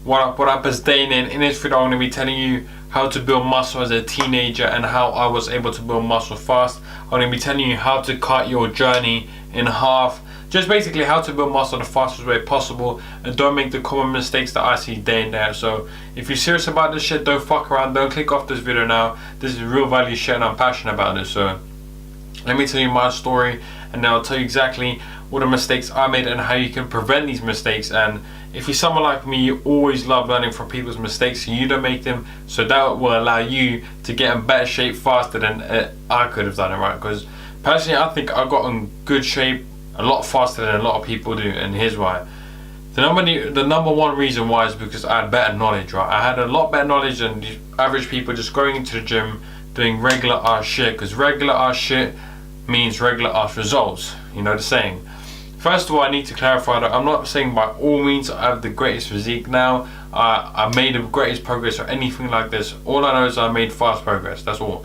What up, it's Dane, and in this video I'm going to be telling you how to build muscle as a teenager and how I was able to build muscle fast. I'm going to be telling you how to cut your journey in half, just basically how to build muscle the fastest way possible, and don't make the common mistakes that I see day and day. So if you're serious about this shit, don't fuck around, don't click off this video now. This is real value shit and I'm passionate about it. So let me tell you my story, and then I'll tell you exactly what the mistakes I made and how you can prevent these mistakes. And if you're someone like me, you always love learning from people's mistakes so you don't make them, so that will allow you to get in better shape faster than I could have done it, right? Because personally I think I got in good shape a lot faster than a lot of people do, and here's why. The number one reason why is because I had better knowledge, right? I had a lot better knowledge than the average people just going into the gym doing regular ass shit, because regular ass shit means regular ass results, you know the saying. First of all, I need to clarify that I'm not saying by all means I have the greatest physique now. I made the greatest progress or anything like this. All I know is I made fast progress, that's all.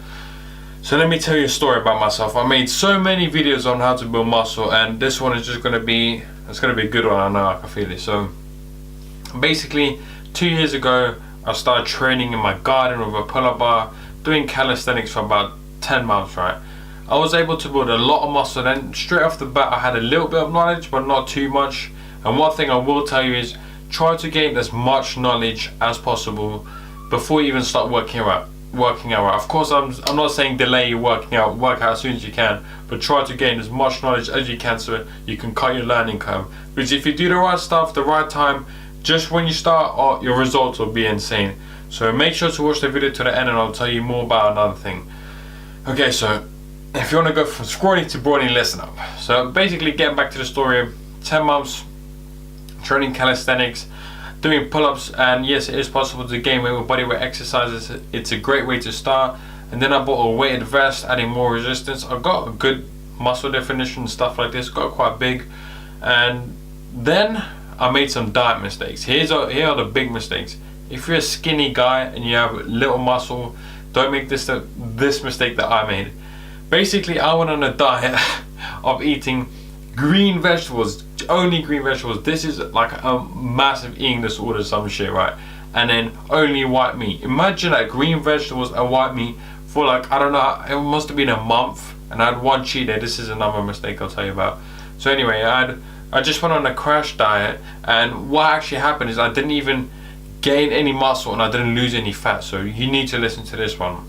So let me tell you a story about myself. I made so many videos on how to build muscle, and this one is just going to be, it's going to be a good one, I know, I can feel it. So basically 2 years ago I started training in my garden with a pull-up bar, doing calisthenics for about 10 months, right? I was able to build a lot of muscle. Then straight off the bat I had a little bit of knowledge, but not too much. And one thing I will tell you is try to gain as much knowledge as possible before you even start working out. Of course I'm not saying delay your working out, work out as soon as you can, but try to gain as much knowledge as you can so you can cut your learning curve. Because if you do the right stuff the right time, just when you start, your results will be insane. So make sure to watch the video to the end and I'll tell you more about another thing. Okay, so if you want to go from scrawny to brawny, listen up. So basically, getting back to the story, 10 months training calisthenics, doing pull-ups, and yes, it is possible to gain weight with bodyweight exercises. It's a great way to start. And then I bought a weighted vest, adding more resistance. I got a good muscle definition, stuff like this, got quite big. And then I made some diet mistakes. Here are the big mistakes. If you're a skinny guy and you have little muscle, don't make this mistake that I made. Basically, I went on a diet of eating green vegetables, only green vegetables. This is like a massive eating disorder, some shit, right? And then only white meat. Imagine that, green vegetables and white meat for like, I don't know, it must have been a month, and I had one cheat day. This is another mistake I'll tell you about. So anyway, I just went on a crash diet, and what actually happened is I didn't even gain any muscle and I didn't lose any fat. So you need to listen to this one.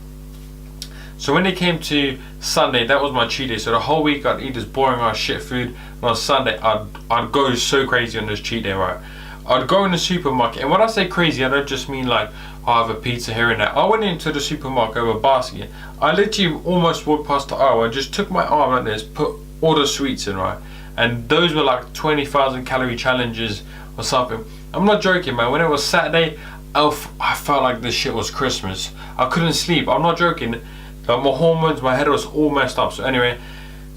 So when it came to Sunday, that was my cheat day. So the whole week I'd eat this boring ass shit food, and on Sunday I'd go so crazy on this cheat day, right? I'd go in the supermarket, and when I say crazy, I don't just mean like I have a pizza here and there. I went into the supermarket with a basket. I literally almost walked past the aisle and just took my arm like this, put all the sweets in, right? And those were like 20,000 calorie challenges or something. I'm not joking, man. When it was Saturday, I felt like this shit was Christmas. I couldn't sleep. I'm not joking. Like my hormones, my head was all messed up. So anyway,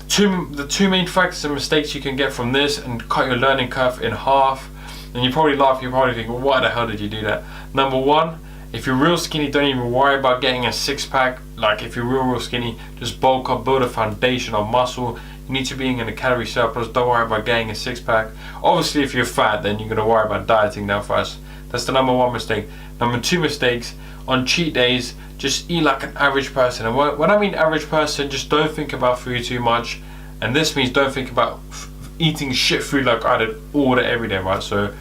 the two main factors and mistakes you can get from this and cut your learning curve in half. And you probably laugh, you probably think, well, why the hell did you do that? Number one, if you're real skinny, don't even worry about getting a six-pack. Like if you're real skinny, just bulk up, build a foundation of muscle. You need to be in a calorie surplus. Don't worry about getting a six-pack. Obviously, if you're fat, then you're gonna worry about dieting now first. That's the number one mistake. Number two mistakes, on cheat days, just eat like an average person. And when I mean average person, just don't think about food too much. And this means don't think about eating shit food like I did all day every day, right? So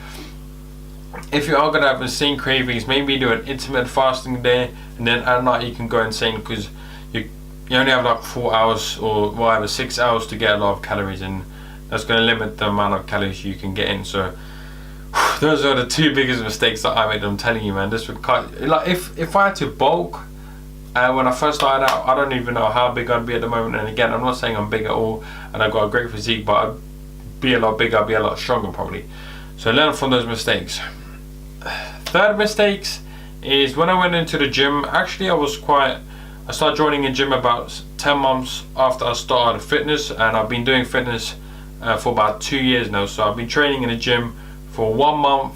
if you are gonna have insane cravings, maybe do an intermittent fasting day, and then at night you can go insane, because you only have like 4 hours or whatever, 6 hours to get a lot of calories, and that's gonna limit the amount of calories you can get in. So those are the two biggest mistakes that I made. I'm telling you, man. This would cut, like if I had to bulk, when I first started out, I don't even know how big I'd be at the moment. And again, I'm not saying I'm big at all and I've got a great physique, but I'd be a lot bigger, I'd be a lot stronger probably. So learn from those mistakes. Third mistakes is when I went into the gym. Actually, I started joining a gym about 10 months after I started fitness, and I've been doing fitness for about 2 years now. So I've been training in a gym for 1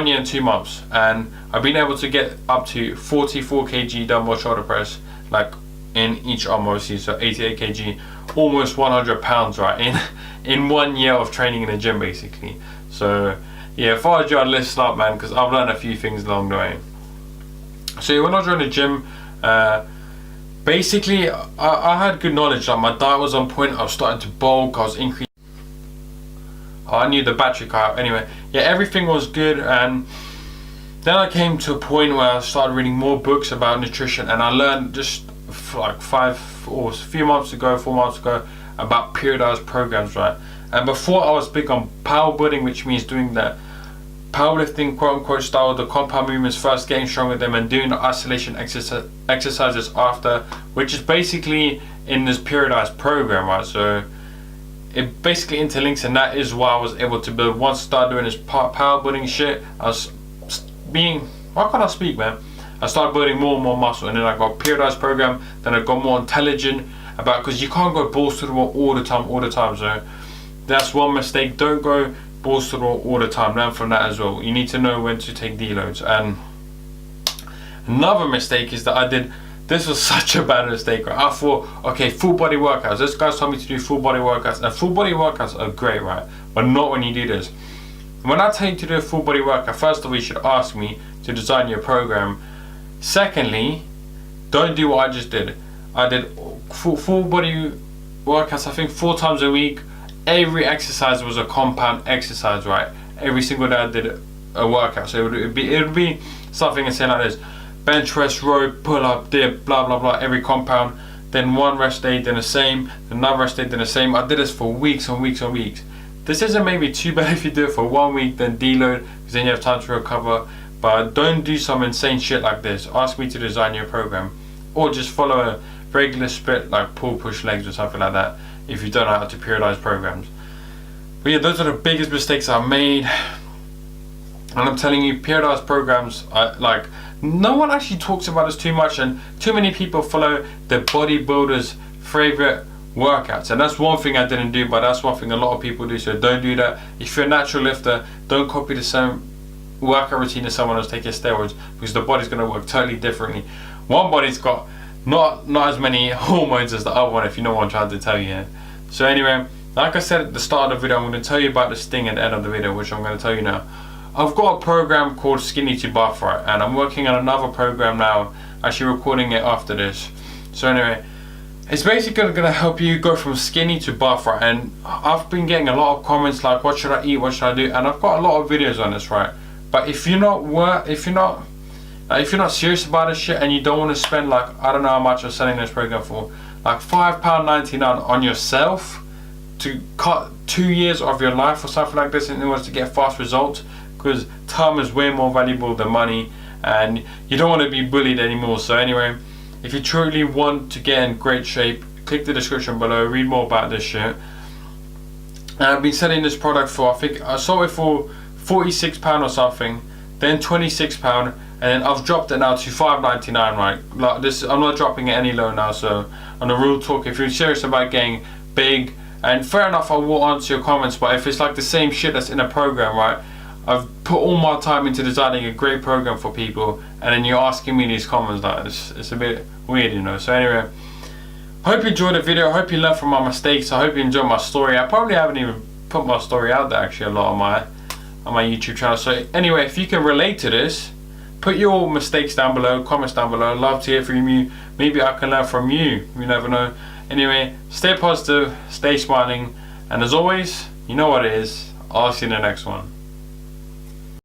year and 2 months, and I've been able to get up to 44 kg dumbbell shoulder press, like in each arm obviously, so 88 kg, almost 100 pounds, right, in 1 year of training in a gym basically. So yeah, if I was you, I'd listen up, man, because I've learned a few things along the way. So when I joined the gym, basically I had good knowledge. Like my diet was on point. I was starting to bulk. I was increasing. Oh, I knew the battery cut out. Anyway, yeah, everything was good, and then I came to a point where I started reading more books about nutrition, and I learned just like 4 months ago about periodized programs, right? And before I was big on powerbuilding, which means doing the powerlifting quote unquote style, the compound movements first, getting strong with them, and doing the isolation exercises after, which is basically in this periodized program, right? So it basically interlinks, and that is why I was able to build. Once I started doing this powerbuilding shit, I was why can't I speak, man? I started building more and more muscle, and then I got a periodized program, then I got more intelligent about, because you can't go balls to the wall all the time. So that's one mistake. Don't go balls to the wall all the time. Learn from that as well. You need to know when to take deloads. And another mistake is that I did, this was such a bad mistake, right? I thought, okay, full body workouts. This guy told me to do full body workouts, and full body workouts are great, right? But not when you do this. When I tell you to do a full body workout, first of all, you should ask me to design your program. Secondly, don't do what I just did. I did full body workouts, I think 4 times a week. Every exercise was a compound exercise, right? Every single day I did a workout. So it would be something and say like this: bench, press, row, pull up, dip, blah blah blah, every compound. Then one rest day, then the same, then another rest day, then the same. I did this for weeks and weeks and weeks. This isn't maybe too bad if you do it for 1 week, then deload, because then you have time to recover. But don't do some insane shit like this. Ask me to design your program, or just follow a regular split like pull, push, legs or something like that, if you don't know how to periodize programs. But yeah, those are the biggest mistakes I made. And I'm telling you, periodized programs, like, no one actually talks about this too much, and too many people follow the bodybuilders' favorite workouts, and that's one thing I didn't do, but that's one thing a lot of people do. So don't do that. If you're a natural lifter, don't copy the same workout routine as someone else taking steroids, because the body's going to work totally differently. One body's got not as many hormones as the other one, if you know what I'm trying to tell you. Yeah? So anyway, like I said at the start of the video, I'm going to tell you about this thing at the end of the video, which I'm going to tell you now. I've got a program called Skinny to Buff, right? And I'm working on another program now, actually recording it after this. So anyway, it's basically going to help you go from skinny to buff, right? And I've been getting a lot of comments like, what should I eat, what should I do? And I've got a lot of videos on this, right? But if you're not serious about this shit, and you don't want to spend, like, I don't know how much I'm selling this program for, like £5.99 on yourself to cut 2 years of your life or something like this in order to get fast results, because time is way more valuable than money, and you don't want to be bullied anymore. So anyway, if you truly want to get in great shape, click the description below, read more about this shit. And I've been selling this product for, I think I sold it for £46 or something, then £26, and then I've dropped it now to £5.99, right? Like this, I'm not dropping it any lower now. So on the real talk, if you're serious about getting big, and fair enough, I will answer your comments, but if it's like the same shit that's in a program, right? I've put all my time into designing a great program for people, and then you're asking me these comments, like it's a bit weird, you know. So anyway, hope you enjoyed the video. I hope you learned from my mistakes. I hope you enjoyed my story. I probably haven't even put my story out there actually a lot on my YouTube channel. So anyway, if you can relate to this, put your mistakes down below, comments down below. I'd love to hear from you. Maybe I can learn from you. You never know. Anyway, stay positive, stay smiling, and as always, you know what it is. I'll see you in the next one.